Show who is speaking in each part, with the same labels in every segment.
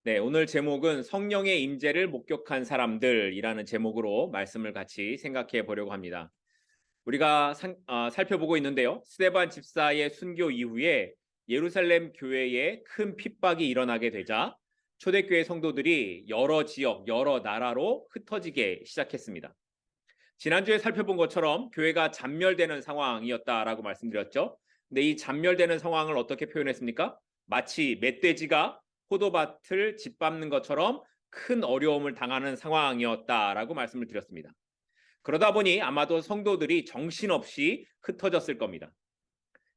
Speaker 1: 네, 오늘 제목은 성령의 임재를 목격한 사람들이라는 제목으로 말씀을 같이 생각해 보려고 합니다. 우리가 살펴보고 있는데요. 스데반 집사의 순교 이후에 예루살렘 교회에 큰 핍박이 일어나게 되자 초대교회 성도들이 여러 지역, 여러 나라로 흩어지게 시작했습니다. 지난주에 살펴본 것처럼 교회가 잔멸되는 상황이었다라고 말씀드렸죠. 근데 이 잔멸되는 상황을 어떻게 표현했습니까? 마치 멧돼지가 포도밭을 짓밟는 것처럼 큰 어려움을 당하는 상황이었다라고 말씀을 드렸습니다. 그러다 보니 아마도 성도들이 정신없이 흩어졌을 겁니다.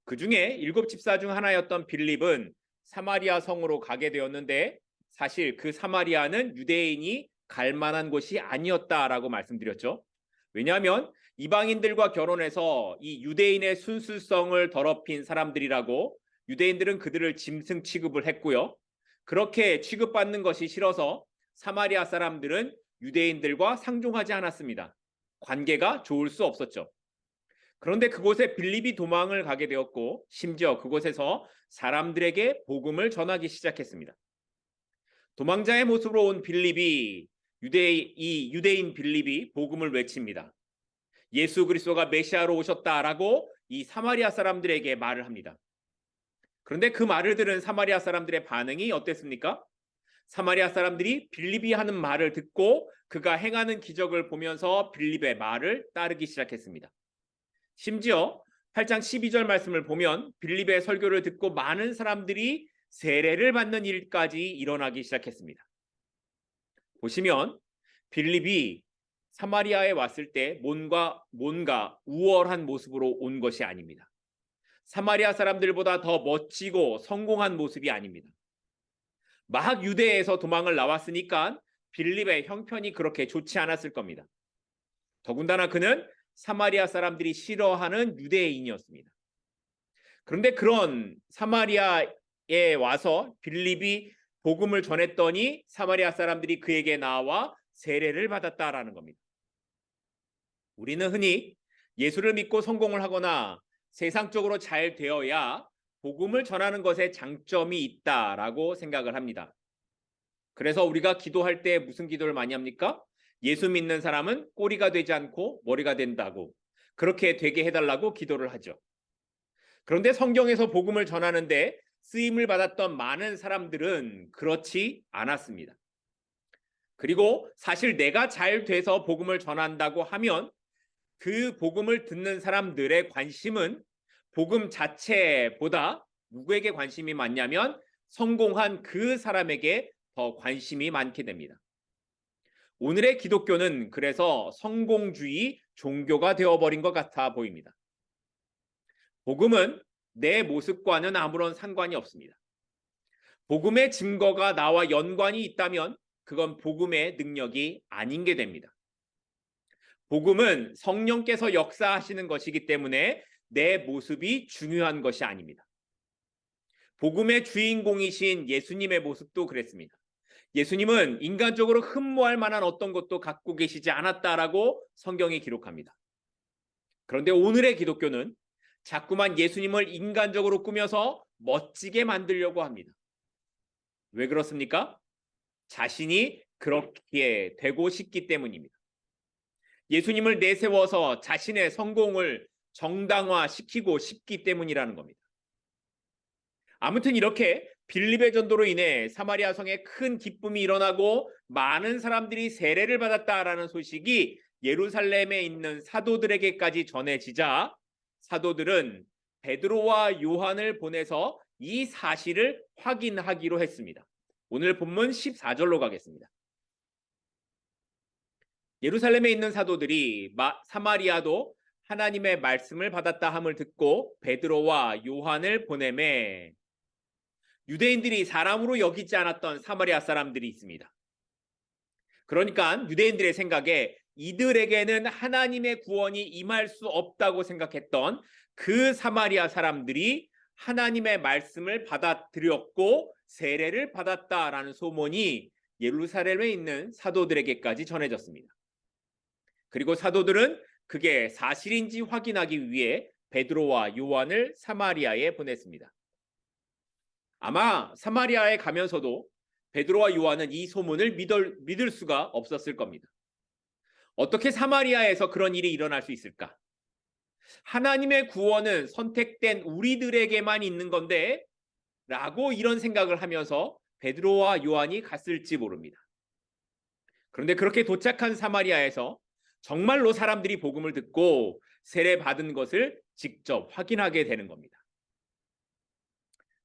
Speaker 1: 그 중에 7집사 중 하나였던 빌립은 사마리아 성으로 가게 되었는데 사실 그 사마리아는 유대인이 갈 만한 곳이 아니었다라고 말씀드렸죠. 왜냐하면 이방인들과 결혼해서 이 유대인의 순수성을 더럽힌 사람들이라고 유대인들은 그들을 짐승 취급을 했고요. 그렇게 취급받는 것이 싫어서 사마리아 사람들은 유대인들과 상종하지 않았습니다. 관계가 좋을 수 없었죠. 그런데 그곳에 빌립이 도망을 가게 되었고 심지어 그곳에서 사람들에게 복음을 전하기 시작했습니다. 도망자의 모습으로 온 빌립이 유대인 빌립이 복음을 외칩니다. 예수 그리스도가 메시아로 오셨다라고 이 사마리아 사람들에게 말을 합니다. 그런데 그 말을 들은 사마리아 사람들의 반응이 어땠습니까? 사마리아 사람들이 빌립이 하는 말을 듣고 그가 행하는 기적을 보면서 빌립의 말을 따르기 시작했습니다. 심지어 8장 12절 말씀을 보면 빌립의 설교를 듣고 많은 사람들이 세례를 받는 일까지 일어나기 시작했습니다. 보시면 빌립이 사마리아에 왔을 때 뭔가 우월한 모습으로 온 것이 아닙니다. 사마리아 사람들보다 더 멋지고 성공한 모습이 아닙니다. 막 유대에서 도망을 나왔으니까 빌립의 형편이 그렇게 좋지 않았을 겁니다. 더군다나 그는 사마리아 사람들이 싫어하는 유대인이었습니다. 그런데 그런 사마리아에 와서 빌립이 복음을 전했더니 사마리아 사람들이 그에게 나와 세례를 받았다라는 겁니다. 우리는 흔히 예수를 믿고 성공을 하거나 세상적으로 잘 되어야 복음을 전하는 것에 장점이 있다라고 생각을 합니다. 그래서 우리가 기도할 때 무슨 기도를 많이 합니까? 예수 믿는 사람은 꼬리가 되지 않고 머리가 된다고, 그렇게 되게 해달라고 기도를 하죠. 그런데 성경에서 복음을 전하는데 쓰임을 받았던 많은 사람들은 그렇지 않았습니다. 그리고 사실 내가 잘 돼서 복음을 전한다고 하면 그 복음을 듣는 사람들의 관심은 복음 자체보다 누구에게 관심이 많냐면 성공한 그 사람에게 더 관심이 많게 됩니다. 오늘의 기독교는 그래서 성공주의 종교가 되어버린 것 같아 보입니다. 복음은 내 모습과는 아무런 상관이 없습니다. 복음의 증거가 나와 연관이 있다면 그건 복음의 능력이 아닌 게 됩니다. 복음은 성령께서 역사하시는 것이기 때문에 내 모습이 중요한 것이 아닙니다. 복음의 주인공이신 예수님의 모습도 그랬습니다. 예수님은 인간적으로 흠모할 만한 어떤 것도 갖고 계시지 않았다라고 성경이 기록합니다. 그런데 오늘의 기독교는 자꾸만 예수님을 인간적으로 꾸며서 멋지게 만들려고 합니다. 왜 그렇습니까? 자신이 그렇게 되고 싶기 때문입니다. 예수님을 내세워서 자신의 성공을 정당화시키고 싶기 때문이라는 겁니다. 아무튼 이렇게 빌립의 전도로 인해 사마리아 성에 큰 기쁨이 일어나고 많은 사람들이 세례를 받았다라는 소식이 예루살렘에 있는 사도들에게까지 전해지자 사도들은 베드로와 요한을 보내서 이 사실을 확인하기로 했습니다. 오늘 본문 14절로 가겠습니다. 예루살렘에 있는 사도들이 사마리아도 하나님의 말씀을 받았다 함을 듣고 베드로와 요한을 보내매 유대인들이 사람으로 여기지 않았던 사마리아 사람들이 있습니다. 그러니까 유대인들의 생각에 이들에게는 하나님의 구원이 임할 수 없다고 생각했던 그 사마리아 사람들이 하나님의 말씀을 받아들였고 세례를 받았다라는 소문이 예루살렘에 있는 사도들에게까지 전해졌습니다. 그리고 사도들은 그게 사실인지 확인하기 위해 베드로와 요한을 사마리아에 보냈습니다. 아마 사마리아에 가면서도 베드로와 요한은 이 소문을 믿을 수가 없었을 겁니다. 어떻게 사마리아에서 그런 일이 일어날 수 있을까? 하나님의 구원은 선택된 우리들에게만 있는 건데 라고 이런 생각을 하면서 베드로와 요한이 갔을지 모릅니다. 그런데 그렇게 도착한 사마리아에서 정말로 사람들이 복음을 듣고 세례 받은 것을 직접 확인하게 되는 겁니다.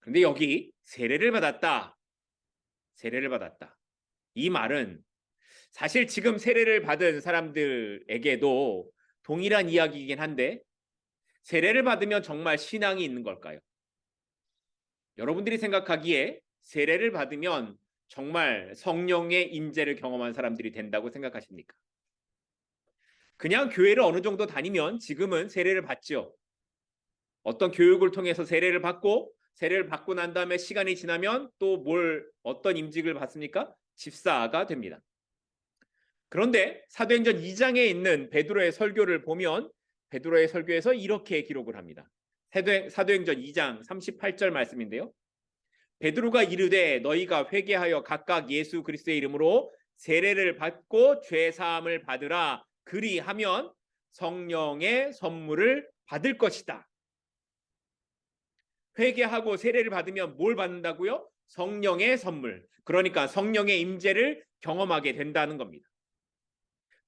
Speaker 1: 그런데 여기 세례를 받았다. 이 말은 사실 지금 세례를 받은 사람들에게도 동일한 이야기이긴 한데 세례를 받으면 정말 신앙이 있는 걸까요? 여러분들이 생각하기에 세례를 받으면 정말 성령의 임재를 경험한 사람들이 된다고 생각하십니까? 그냥 교회를 어느 정도 다니면 지금은 세례를 받죠. 어떤 교육을 통해서 세례를 받고 난 다음에 시간이 지나면 또 어떤 임직을 받습니까? 집사가 됩니다. 그런데 사도행전 2장에 있는 베드로의 설교를 보면 베드로의 설교에서 이렇게 기록을 합니다. 사도행전 2장 38절 말씀인데요. 베드로가 이르되 너희가 회개하여 각각 예수 그리스도의 이름으로 세례를 받고 죄 사함을 받으라. 그리하면 성령의 선물을 받을 것이다. 회개하고 세례를 받으면 뭘 받는다고요? 성령의 선물. 그러니까 성령의 임재를 경험하게 된다는 겁니다.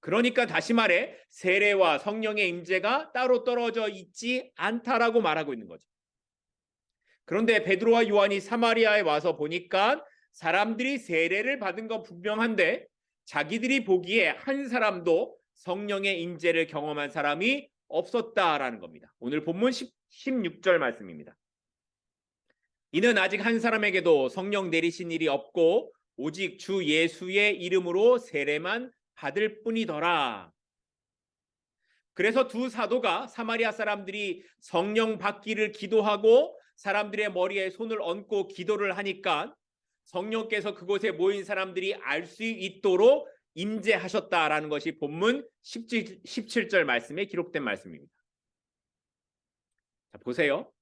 Speaker 1: 그러니까 다시 말해 세례와 성령의 임재가 따로 떨어져 있지 않다라고 말하고 있는 거죠. 그런데 베드로와 요한이 사마리아에 와서 보니까 사람들이 세례를 받은 건 분명한데 자기들이 보기에 한 사람도 성령의 임재를 경험한 사람이 없었다라는 겁니다. 오늘 본문 16절 말씀입니다. 이는 아직 한 사람에게도 성령 내리신 일이 없고 오직 주 예수의 이름으로 세례만 받을 뿐이더라. 그래서 두 사도가 사마리아 사람들이 성령 받기를 기도하고 사람들의 머리에 손을 얹고 기도를 하니까 성령께서 그곳에 모인 사람들이 알 수 있도록 임재하셨다라는 것이 본문 17절 말씀에 기록된 말씀입니다. 자, 보세요.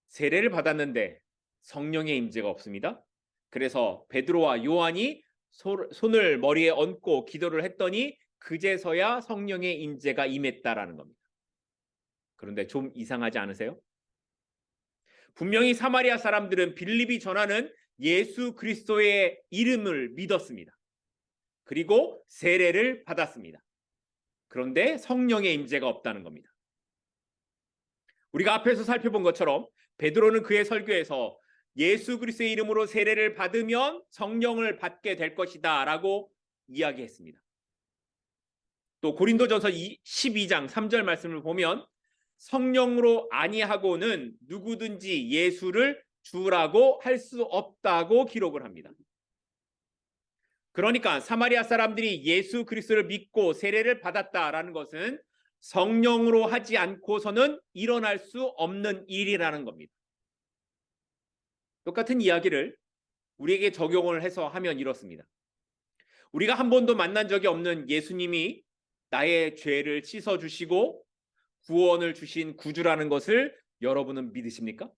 Speaker 1: 세례를 받았는데 성령의 임재가 없습니다. 그래서 베드로와 요한이 손을 머리에 얹고 기도를 했더니 그제서야 성령의 임재가 임했다라는 겁니다. 그런데 좀 이상하지 않으세요? 분명히 사마리아 사람들은 빌립이 전하는 예수 그리스도의 이름을 믿었습니다. 그리고 세례를 받았습니다. 그런데 성령의 임재가 없다는 겁니다. 우리가 앞에서 살펴본 것처럼 베드로는 그의 설교에서 예수 그리스도의 이름으로 세례를 받으면 성령을 받게 될 것이다 라고 이야기했습니다. 또 고린도전서 12장 3절 말씀을 보면 성령으로 아니하고는 누구든지 예수를 주라고 할 수 없다고 기록을 합니다. 그러니까 사마리아 사람들이 예수 그리스도를 믿고 세례를 받았다라는 것은 성령으로 하지 않고서는 일어날 수 없는 일이라는 겁니다. 똑같은 이야기를 우리에게 적용을 해서 하면 이렇습니다. 우리가 한 번도 만난 적이 없는 예수님이 나의 죄를 씻어주시고 구원을 주신 구주라는 것을 여러분은 믿으십니까?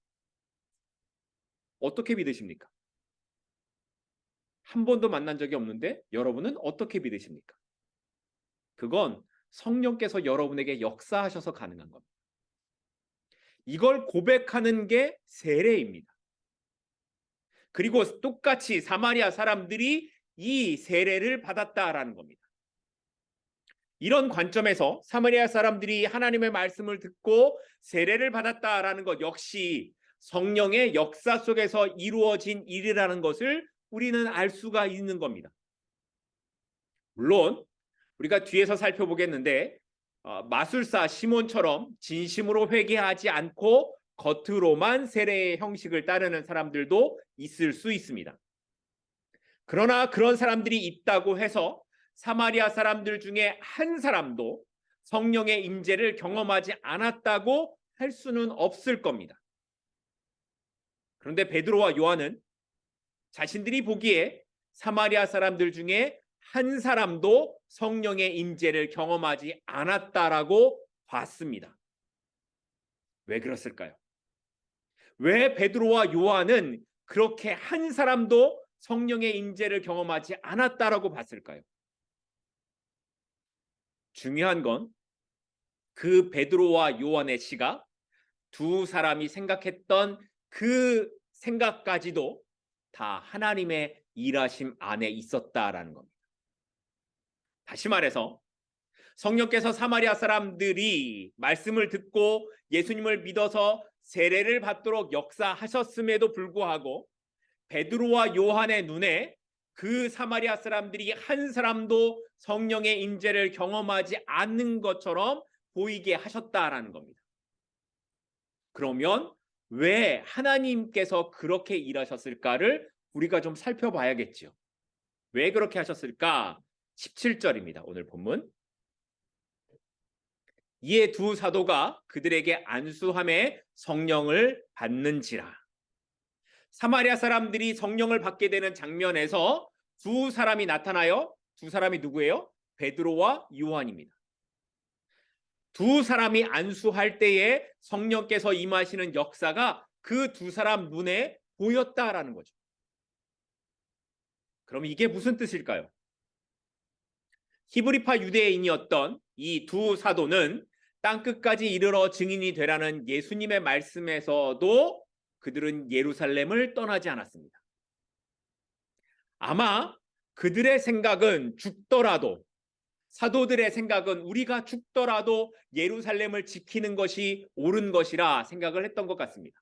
Speaker 1: 어떻게 믿으십니까? 한 번도 만난 적이 없는데 여러분은 어떻게 믿으십니까? 그건 성령께서 여러분에게 역사하셔서 가능한 겁니다. 이걸 고백하는 게 세례입니다. 그리고 똑같이 사마리아 사람들이 이 세례를 받았다라는 겁니다. 이런 관점에서 사마리아 사람들이 하나님의 말씀을 듣고 세례를 받았다라는 것 역시 성령의 역사 속에서 이루어진 일이라는 것을 우리는 알 수가 있는 겁니다. 물론 우리가 뒤에서 살펴보겠는데 마술사 시몬처럼 진심으로 회개하지 않고 겉으로만 세례의 형식을 따르는 사람들도 있을 수 있습니다. 그러나 그런 사람들이 있다고 해서 사마리아 사람들 중에 한 사람도 성령의 임재를 경험하지 않았다고 할 수는 없을 겁니다. 그런데 베드로와 요한은 자신들이 보기에 사마리아 사람들 중에 한 사람도 성령의 임재를 경험하지 않았다라고 봤습니다. 왜 그랬을까요? 왜 베드로와 요한은 그렇게 한 사람도 성령의 인재를 경험하지 않았다라고 봤을까요? 중요한 건 그 베드로와 요한의 시각, 두 사람이 생각했던 그 생각까지도 다 하나님의 일하심 안에 있었다라는 겁니다. 다시 말해서 성령께서 사마리아 사람들이 말씀을 듣고 예수님을 믿어서 세례를 받도록 역사하셨음에도 불구하고 베드로와 요한의 눈에 그 사마리아 사람들이 한 사람도 성령의 인재를 경험하지 않는 것처럼 보이게 하셨다라는 겁니다. 그러면 왜 하나님께서 그렇게 일하셨을까를 우리가 좀 살펴봐야겠죠. 왜 그렇게 하셨을까? 17절입니다. 오늘 본문. 이에 두 사도가 그들에게 안수함에 성령을 받는지라. 사마리아 사람들이 성령을 받게 되는 장면에서 두 사람이 나타나요. 두 사람이 누구예요? 베드로와 요한입니다. 두 사람이 안수할 때에 성령께서 임하시는 역사가 그 두 사람 눈에 보였다라는 거죠. 그럼 이게 무슨 뜻일까요? 히브리파 유대인이었던 이 두 사도는 땅끝까지 이르러 증인이 되라는 예수님의 말씀에서도 그들은 예루살렘을 떠나지 않았습니다. 아마 그들의 생각은 죽더라도, 사도들의 생각은 우리가 죽더라도 예루살렘을 지키는 것이 옳은 것이라 생각을 했던 것 같습니다.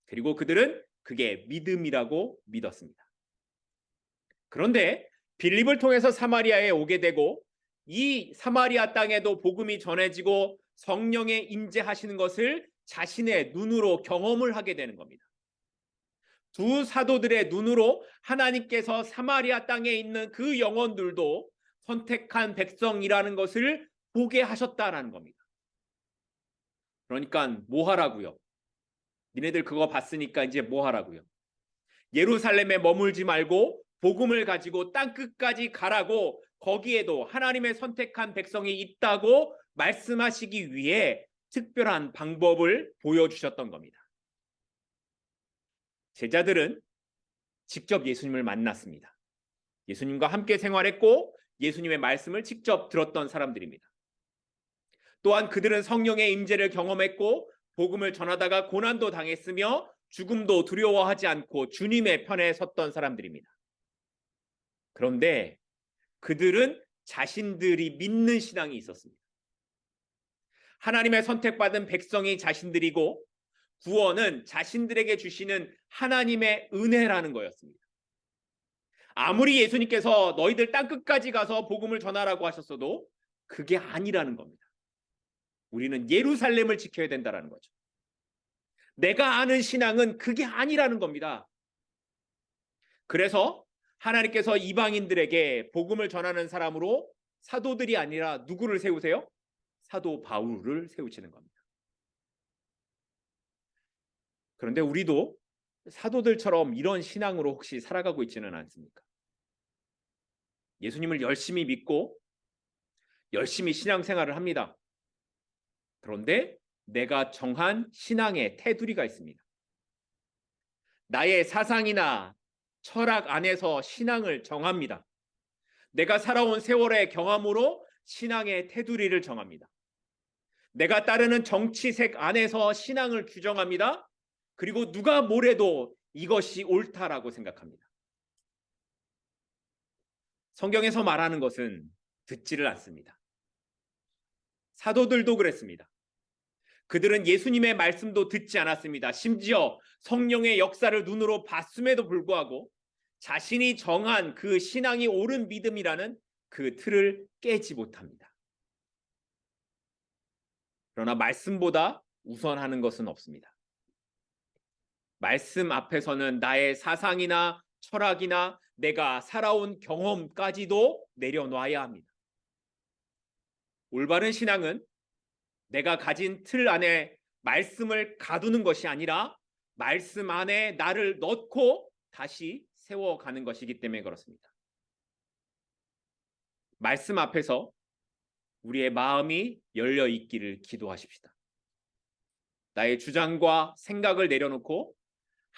Speaker 1: 그리고 그들은 그게 믿음이라고 믿었습니다. 그런데 빌립을 통해서 사마리아에 오게 되고 이 사마리아 땅에도 복음이 전해지고 성령의 임재하시는 것을 자신의 눈으로 경험을 하게 되는 겁니다. 두 사도들의 눈으로 하나님께서 사마리아 땅에 있는 그 영혼들도 선택한 백성이라는 것을 보게 하셨다라는 겁니다. 그러니까 뭐 하라고요? 니네들 그거 봤으니까 이제 뭐 하라고요? 예루살렘에 머물지 말고 복음을 가지고 땅끝까지 가라고, 거기에도 하나님의 선택한 백성이 있다고 말씀하시기 위해 특별한 방법을 보여주셨던 겁니다. 제자들은 직접 예수님을 만났습니다. 예수님과 함께 생활했고 예수님의 말씀을 직접 들었던 사람들입니다. 또한 그들은 성령의 임재를 경험했고 복음을 전하다가 고난도 당했으며 죽음도 두려워하지 않고 주님의 편에 섰던 사람들입니다. 그런데 그들은 자신들이 믿는 신앙이 있었습니다. 하나님의 선택받은 백성이 자신들이고 구원은 자신들에게 주시는 하나님의 은혜라는 거였습니다. 아무리 예수님께서 너희들 땅끝까지 가서 복음을 전하라고 하셨어도 그게 아니라는 겁니다. 우리는 예루살렘을 지켜야 된다는 거죠. 내가 아는 신앙은 그게 아니라는 겁니다. 그래서 하나님께서 이방인들에게 복음을 전하는 사람으로 사도들이 아니라 누구를 세우세요? 사도 바울을 세우시는 겁니다. 그런데 우리도 사도들처럼 이런 신앙으로 혹시 살아가고 있지는 않습니까? 예수님을 열심히 믿고 열심히 신앙생활을 합니다. 그런데 내가 정한 신앙의 테두리가 있습니다. 나의 사상이나 철학 안에서 신앙을 정합니다. 내가 살아온 세월의 경험으로 신앙의 테두리를 정합니다. 내가 따르는 정치색 안에서 신앙을 규정합니다. 그리고 누가 뭐래도 이것이 옳다라고 생각합니다. 성경에서 말하는 것은 듣지를 않습니다. 사도들도 그랬습니다. 그들은 예수님의 말씀도 듣지 않았습니다. 심지어 성령의 역사를 눈으로 봤음에도 불구하고 자신이 정한 그 신앙이 옳은 믿음이라는 그 틀을 깨지 못합니다. 그러나 말씀보다 우선하는 것은 없습니다. 말씀 앞에서는 나의 사상이나 철학이나 내가 살아온 경험까지도 내려놔야 합니다. 올바른 신앙은 내가 가진 틀 안에 말씀을 가두는 것이 아니라 말씀 안에 나를 넣고 다시 세워가는 것이기 때문에 그렇습니다. 말씀 앞에서 우리의 마음이 열려 있기를 기도하십시다. 나의 주장과 생각을 내려놓고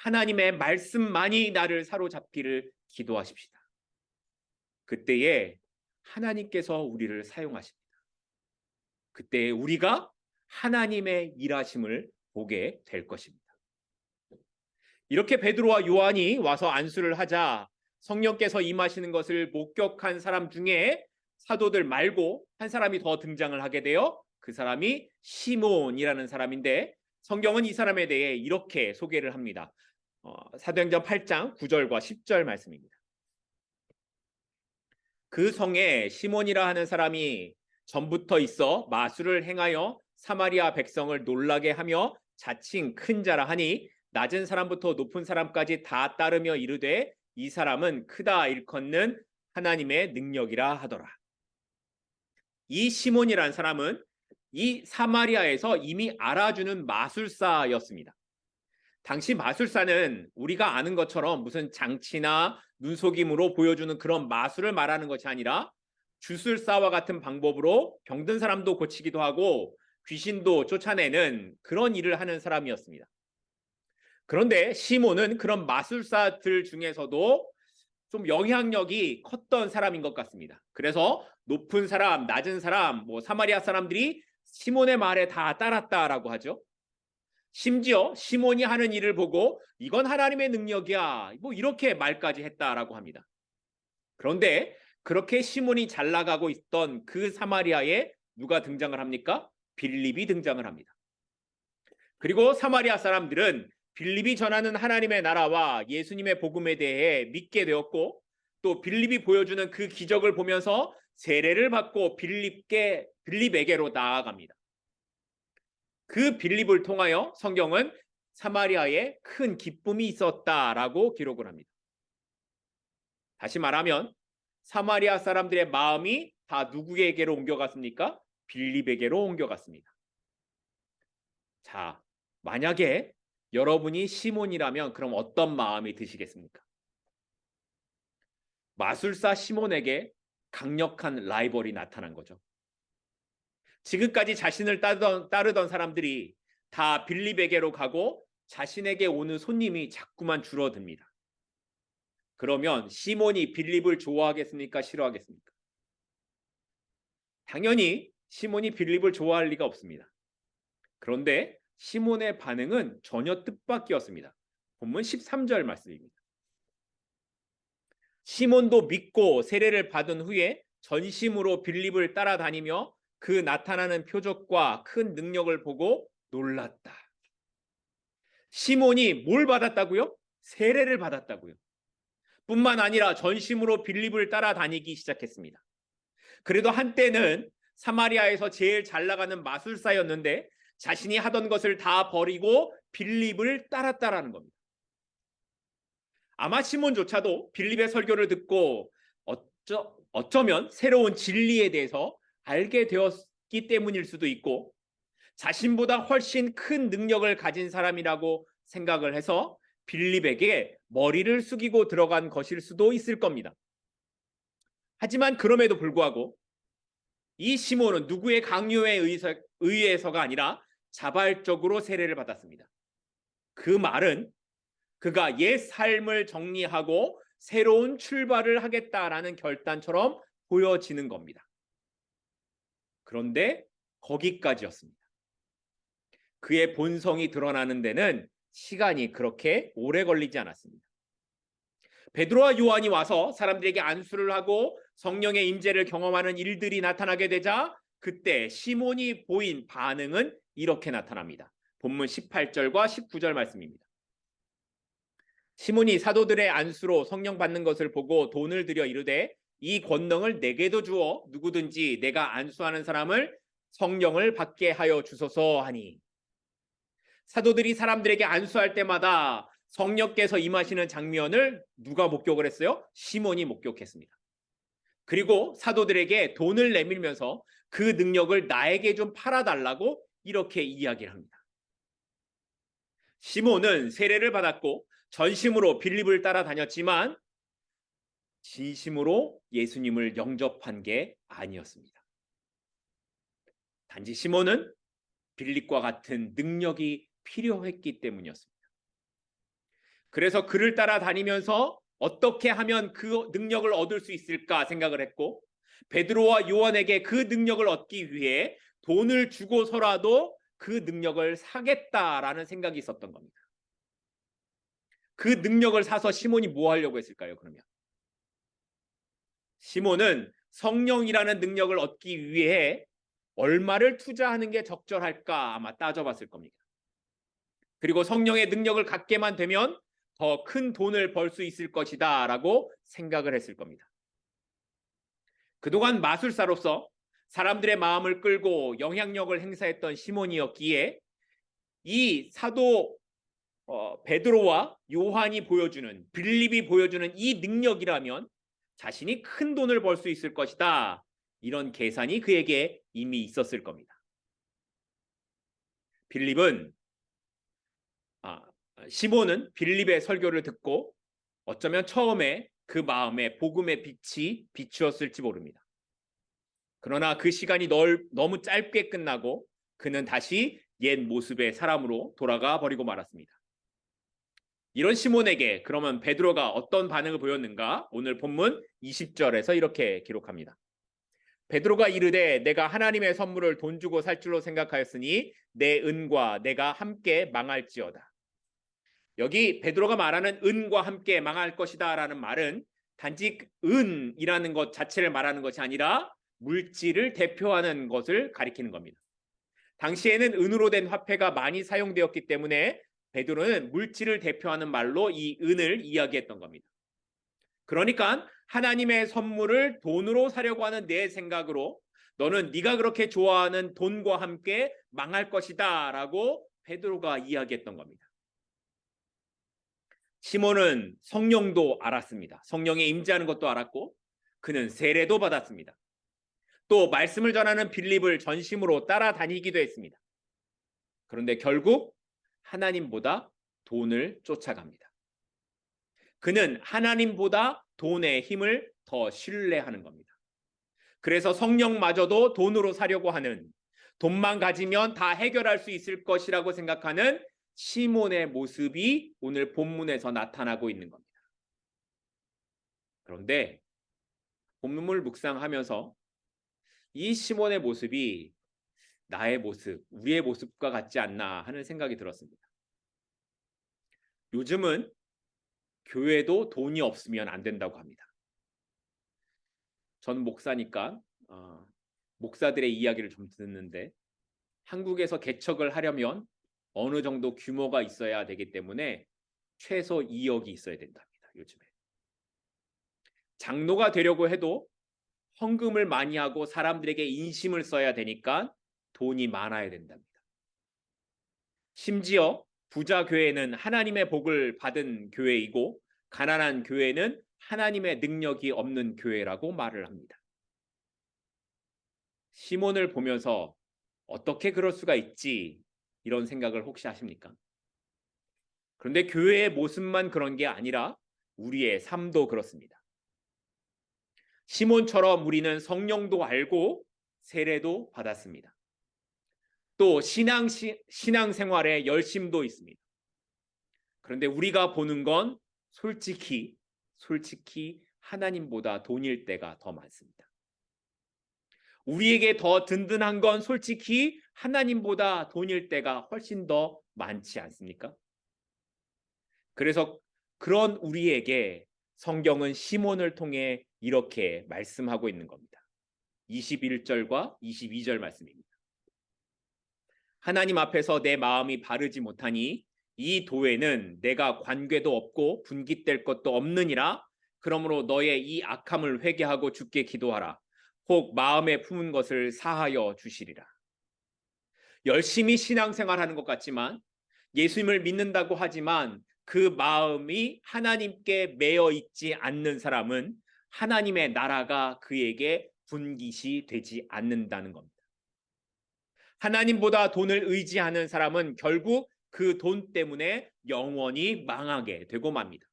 Speaker 1: 하나님의 말씀만이 나를 사로잡기를 기도하십시다. 그때에 하나님께서 우리를 사용하십니다. 그때 우리가 하나님의 일하심을 보게 될 것입니다. 이렇게 베드로와 요한이 와서 안수를 하자 성령께서 임하시는 것을 목격한 사람 중에 사도들 말고 한 사람이 더 등장을 하게 되어 그 사람이 시몬이라는 사람인데, 성경은 이 사람에 대해 이렇게 소개를 합니다. 사도행전 8장 9절과 10절 말씀입니다. 그 성에 시몬이라 하는 사람이 전부터 있어 마술을 행하여 사마리아 백성을 놀라게 하며 자칭 큰 자라 하니 낮은 사람부터 높은 사람까지 다 따르며 이르되 이 사람은 크다 일컫는 하나님의 능력이라 하더라. 이 시몬이라는 사람은 이 사마리아에서 이미 알아주는 마술사였습니다. 당시 마술사는 우리가 아는 것처럼 무슨 장치나 눈속임으로 보여주는 그런 마술을 말하는 것이 아니라 주술사와 같은 방법으로 병든 사람도 고치기도 하고 귀신도 쫓아내는 그런 일을 하는 사람이었습니다. 그런데 시몬은 그런 마술사들 중에서도 좀 영향력이 컸던 사람인 것 같습니다. 그래서 높은 사람, 낮은 사람, 사마리아 사람들이 시몬의 말에 다 따랐다라고 하죠. 심지어 시몬이 하는 일을 보고 이건 하나님의 능력이야, 이렇게 말까지 했다라고 합니다. 그런데 그렇게 시몬이 잘 나가고 있던 그 사마리아에 누가 등장을 합니까? 빌립이 등장을 합니다. 그리고 사마리아 사람들은 빌립이 전하는 하나님의 나라와 예수님의 복음에 대해 믿게 되었고, 또 빌립이 보여주는 그 기적을 보면서 세례를 받고 빌립에게로 나아갑니다. 그 빌립을 통하여 성경은 사마리아에 큰 기쁨이 있었다라고 기록을 합니다. 다시 말하면 사마리아 사람들의 마음이 다 누구에게로 옮겨갔습니까? 빌립에게로 옮겨갔습니다. 자, 만약에 여러분이 시몬이라면 그럼 어떤 마음이 드시겠습니까? 마술사 시몬에게 강력한 라이벌이 나타난 거죠. 지금까지 자신을 따르던 사람들이 다 빌립에게로 가고 자신에게 오는 손님이 자꾸만 줄어듭니다. 그러면 시몬이 빌립을 좋아하겠습니까? 싫어하겠습니까? 당연히 시몬이 빌립을 좋아할 리가 없습니다. 그런데 시몬의 반응은 전혀 뜻밖이었습니다. 본문 13절 말씀입니다. 시몬도 믿고 세례를 받은 후에 전심으로 빌립을 따라다니며 그 나타나는 표적과 큰 능력을 보고 놀랐다. 시몬이 뭘 받았다고요? 세례를 받았다고요. 뿐만 아니라 전심으로 빌립을 따라다니기 시작했습니다. 그래도 한때는 사마리아에서 제일 잘 나가는 마술사였는데 자신이 하던 것을 다 버리고 빌립을 따랐다라는 겁니다. 아마 시몬조차도 빌립의 설교를 듣고 어쩌면 새로운 진리에 대해서 알게 되었기 때문일 수도 있고, 자신보다 훨씬 큰 능력을 가진 사람이라고 생각을 해서 빌립에게 머리를 숙이고 들어간 것일 수도 있을 겁니다. 하지만 그럼에도 불구하고 이 시몬은 누구의 강요에 의해서가 아니라 자발적으로 세례를 받았습니다. 그 말은 그가 옛 삶을 정리하고 새로운 출발을 하겠다라는 결단처럼 보여지는 겁니다. 그런데 거기까지였습니다. 그의 본성이 드러나는 데는 시간이 그렇게 오래 걸리지 않았습니다. 베드로와 요한이 와서 사람들에게 안수를 하고 성령의 임재를 경험하는 일들이 나타나게 되자 그때 시몬이 보인 반응은 이렇게 나타납니다. 본문 18절과 19절 말씀입니다. 시몬이 사도들의 안수로 성령 받는 것을 보고 돈을 들여 이르되 이 권능을 내게도 주어 누구든지 내가 안수하는 사람을 성령을 받게 하여 주소서 하니, 사도들이 사람들에게 안수할 때마다 성령께서 임하시는 장면을 누가 목격을 했어요? 시몬이 목격했습니다. 그리고 사도들에게 돈을 내밀면서 그 능력을 나에게 좀 팔아달라고 이렇게 이야기를 합니다. 시몬은 세례를 받았고 전심으로 빌립을 따라다녔지만 진심으로 예수님을 영접한 게 아니었습니다. 단지 시몬은 빌립과 같은 능력이 필요했기 때문이었습니다. 그래서 그를 따라다니면서 어떻게 하면 그 능력을 얻을 수 있을까 생각을 했고, 베드로와 요한에게 그 능력을 얻기 위해 돈을 주고서라도 그 능력을 사겠다라는 생각이 있었던 겁니다. 그 능력을 사서 시몬이 뭐 하려고 했을까요, 그러면? 시몬은 성령이라는 능력을 얻기 위해 얼마를 투자하는 게 적절할까 아마 따져봤을 겁니다. 그리고 성령의 능력을 갖게만 되면 더 큰 돈을 벌 수 있을 것이다 라고 생각을 했을 겁니다. 그동안 마술사로서 사람들의 마음을 끌고 영향력을 행사했던 시몬이었기에 이 사도 베드로와 요한이 보여주는, 빌립이 보여주는 이 능력이라면 자신이 큰 돈을 벌 수 있을 것이다, 이런 계산이 그에게 이미 있었을 겁니다. 시몬은 빌립의 설교를 듣고 어쩌면 처음에 그 마음에 복음의 빛이 비추었을지 모릅니다. 그러나 그 시간이 너무 짧게 끝나고 그는 다시 옛 모습의 사람으로 돌아가 버리고 말았습니다. 이런 시몬에게 그러면 베드로가 어떤 반응을 보였는가? 오늘 본문 20절에서 이렇게 기록합니다. 베드로가 이르되 내가 하나님의 선물을 돈 주고 살 줄로 생각하였으니 내 은과 내가 함께 망할지어다. 여기 베드로가 말하는 은과 함께 망할 것이다 라는 말은 단지 은이라는 것 자체를 말하는 것이 아니라 물질을 대표하는 것을 가리키는 겁니다. 당시에는 은으로 된 화폐가 많이 사용되었기 때문에 베드로는 물질을 대표하는 말로 이 은을 이야기했던 겁니다. 그러니까 하나님의 선물을 돈으로 사려고 하는 내 생각으로 너는 네가 그렇게 좋아하는 돈과 함께 망할 것이다 라고 베드로가 이야기했던 겁니다. 시몬은 성령도 알았습니다. 성령에 임재하는 것도 알았고 그는 세례도 받았습니다. 또 말씀을 전하는 빌립을 전심으로 따라다니기도 했습니다. 그런데 결국 하나님보다 돈을 쫓아갑니다. 그는 하나님보다 돈의 힘을 더 신뢰하는 겁니다. 그래서 성령마저도 돈으로 사려고 하는, 돈만 가지면 다 해결할 수 있을 것이라고 생각하는 시몬의 모습이 오늘 본문에서 나타나고 있는 겁니다. 그런데 본문을 묵상하면서 이 시몬의 모습이 나의 모습, 우리의 모습과 같지 않나 하는 생각이 들었습니다. 요즘은 교회도 돈이 없으면 안 된다고 합니다. 전 목사니까 목사들의 이야기를 좀 듣는데 한국에서 개척을 하려면 어느 정도 규모가 있어야 되기 때문에 최소 2억이 있어야 된답니다. 요즘에. 장로가 되려고 해도 헌금을 많이 하고 사람들에게 인심을 써야 되니까 돈이 많아야 된답니다. 심지어 부자 교회는 하나님의 복을 받은 교회이고 가난한 교회는 하나님의 능력이 없는 교회라고 말을 합니다. 시몬을 보면서 어떻게 그럴 수가 있지? 이런 생각을 혹시 하십니까? 그런데 교회의 모습만 그런 게 아니라 우리의 삶도 그렇습니다. 시몬처럼 우리는 성령도 알고 세례도 받았습니다. 또 신앙생활에 열심도 있습니다. 그런데 우리가 보는 건 솔직히 하나님보다 돈일 때가 더 많습니다. 우리에게 더 든든한 건 솔직히 하나님보다 돈일 때가 훨씬 더 많지 않습니까? 그래서 그런 우리에게 성경은 시몬을 통해 이렇게 말씀하고 있는 겁니다. 21절과 22절 말씀입니다. 하나님 앞에서 내 마음이 바르지 못하니 이 도에는 내가 관궤도 없고 분깃될 것도 없느니라. 그러므로 너의 이 악함을 회개하고 주께 기도하라. 혹 마음에 품은 것을 사하여 주시리라. 열심히 신앙생활하는 것 같지만 예수님을 믿는다고 하지만 그 마음이 하나님께 매여 있지 않는 사람은 하나님의 나라가 그에게 분깃이 되지 않는다는 겁니다. 하나님보다 돈을 의지하는 사람은 결국 그 돈 때문에 영원히 망하게 되고 맙니다.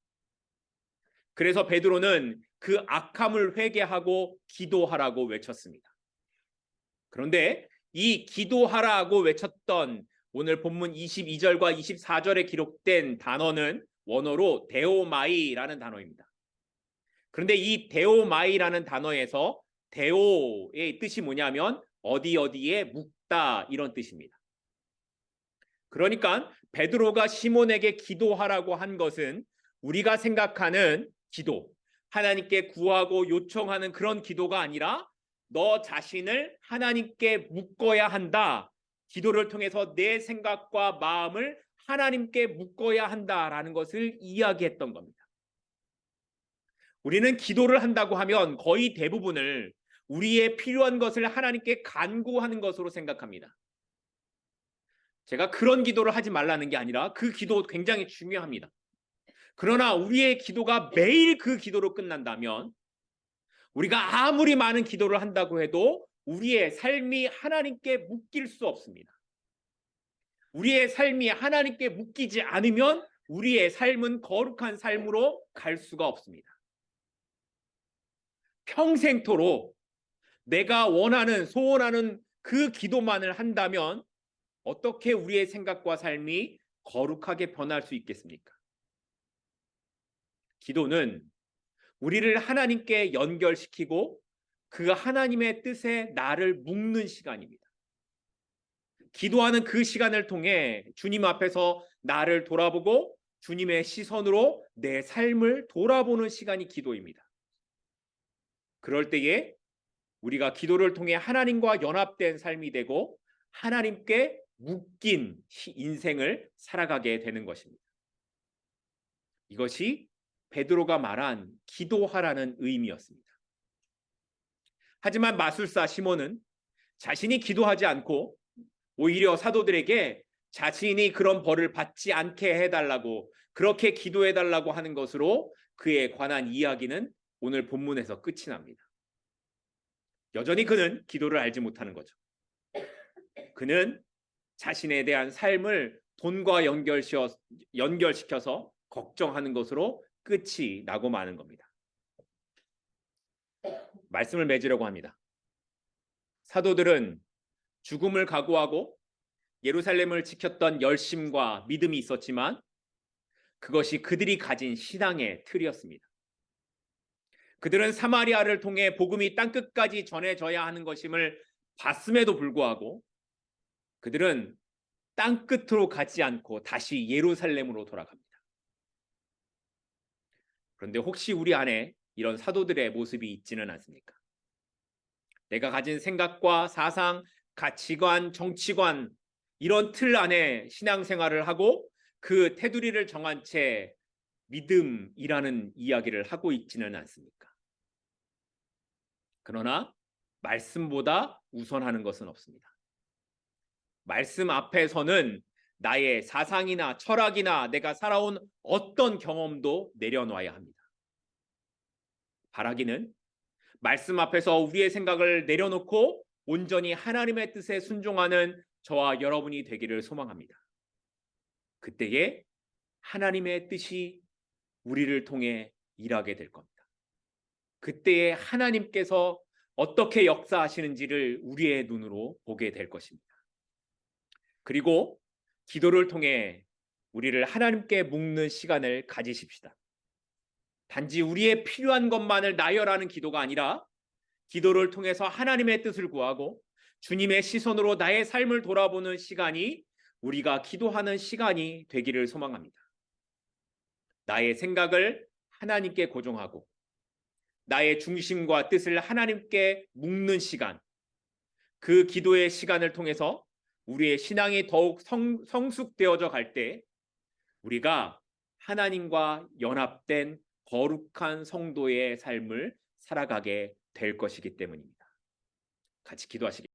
Speaker 1: 그래서 베드로는 그 악함을 회개하고 기도하라고 외쳤습니다. 그런데 이 기도하라고 외쳤던 오늘 본문 22절과 24절에 기록된 단어는 원어로 데오마이라는 단어입니다. 그런데 이 데오마이라는 단어에서 데오의 뜻이 뭐냐면 어디 어디에 묵다 이런 뜻입니다. 그러니까 베드로가 시몬에게 기도하라고 한 것은 우리가 생각하는 기도, 하나님께 구하고 요청하는 그런 기도가 아니라 너 자신을 하나님께 묶어야 한다. 기도를 통해서 내 생각과 마음을 하나님께 묶어야 한다라는 것을 이야기했던 겁니다. 우리는 기도를 한다고 하면 거의 대부분을 우리의 필요한 것을 하나님께 간구하는 것으로 생각합니다. 제가 그런 기도를 하지 말라는 게 아니라 그 기도 굉장히 중요합니다. 그러나 우리의 기도가 매일 그 기도로 끝난다면 우리가 아무리 많은 기도를 한다고 해도 우리의 삶이 하나님께 묶일 수 없습니다. 우리의 삶이 하나님께 묶이지 않으면 우리의 삶은 거룩한 삶으로 갈 수가 없습니다. 평생토록 내가 원하는, 소원하는 그 기도만을 한다면 어떻게 우리의 생각과 삶이 거룩하게 변할 수 있겠습니까? 기도는 우리를 하나님께 연결시키고 그 하나님의 뜻에 나를 묶는 시간입니다. 기도하는 그 시간을 통해 주님 앞에서 나를 돌아보고 주님의 시선으로 내 삶을 돌아보는 시간이 기도입니다. 그럴 때에 우리가 기도를 통해 하나님과 연합된 삶이 되고 하나님께 묶인 인생을 살아가게 되는 것입니다. 이것이 베드로가 말한 기도하라는 의미였습니다. 하지만 마술사 시몬은 자신이 기도하지 않고 오히려 사도들에게 자신이 그런 벌을 받지 않게 해달라고, 그렇게 해달라고 하는 것으로 그에 관한 이야기는 오늘 본문에서 끝이 납니다. 여전히 그는 기도를 알지 못하는 거죠. 그는 자신에 대한 삶을 돈과 연결시켜서 걱정하는 것으로 끝이 나고 마는 겁니다. 말씀을 맺으려고 합니다. 사도들은 죽음을 각오하고 예루살렘을 지켰던 열심과 믿음이 있었지만 그것이 그들이 가진 신앙의 틀이었습니다. 그들은 사마리아를 통해 복음이 땅끝까지 전해져야 하는 것임을 봤음에도 불구하고 그들은 땅끝으로 가지 않고 다시 예루살렘으로 돌아갑니다. 그런데 혹시 우리 안에 이런 사도들의 모습이 있지는 않습니까? 내가 가진 생각과 사상, 가치관, 정치관 이런 틀 안에 신앙생활을 하고 그 테두리를 정한 채 믿음이라는 이야기를 하고 있지는 않습니까? 그러나 말씀보다 우선하는 것은 없습니다. 말씀 앞에서는 나의 사상이나 철학이나 내가 살아온 어떤 경험도 내려놔야 합니다. 바라기는 말씀 앞에서 우리의 생각을 내려놓고 온전히 하나님의 뜻에 순종하는 저와 여러분이 되기를 소망합니다. 그때에 하나님의 뜻이 우리를 통해 일하게 될 겁니다. 그때에 하나님께서 어떻게 역사하시는지를 우리의 눈으로 보게 될 것입니다. 그리고 기도를 통해 우리를 하나님께 묶는 시간을 가지십시다. 단지 우리의 필요한 것만을 나열하는 기도가 아니라 기도를 통해서 하나님의 뜻을 구하고 주님의 시선으로 나의 삶을 돌아보는 시간이 우리가 기도하는 시간이 되기를 소망합니다. 나의 생각을 하나님께 고정하고 나의 중심과 뜻을 하나님께 묶는 시간, 그 기도의 시간을 통해서 우리의 신앙이 더욱 성숙되어져 갈 때 우리가 하나님과 연합된 거룩한 성도의 삶을 살아가게 될 것이기 때문입니다. 같이 기도하시겠습니다.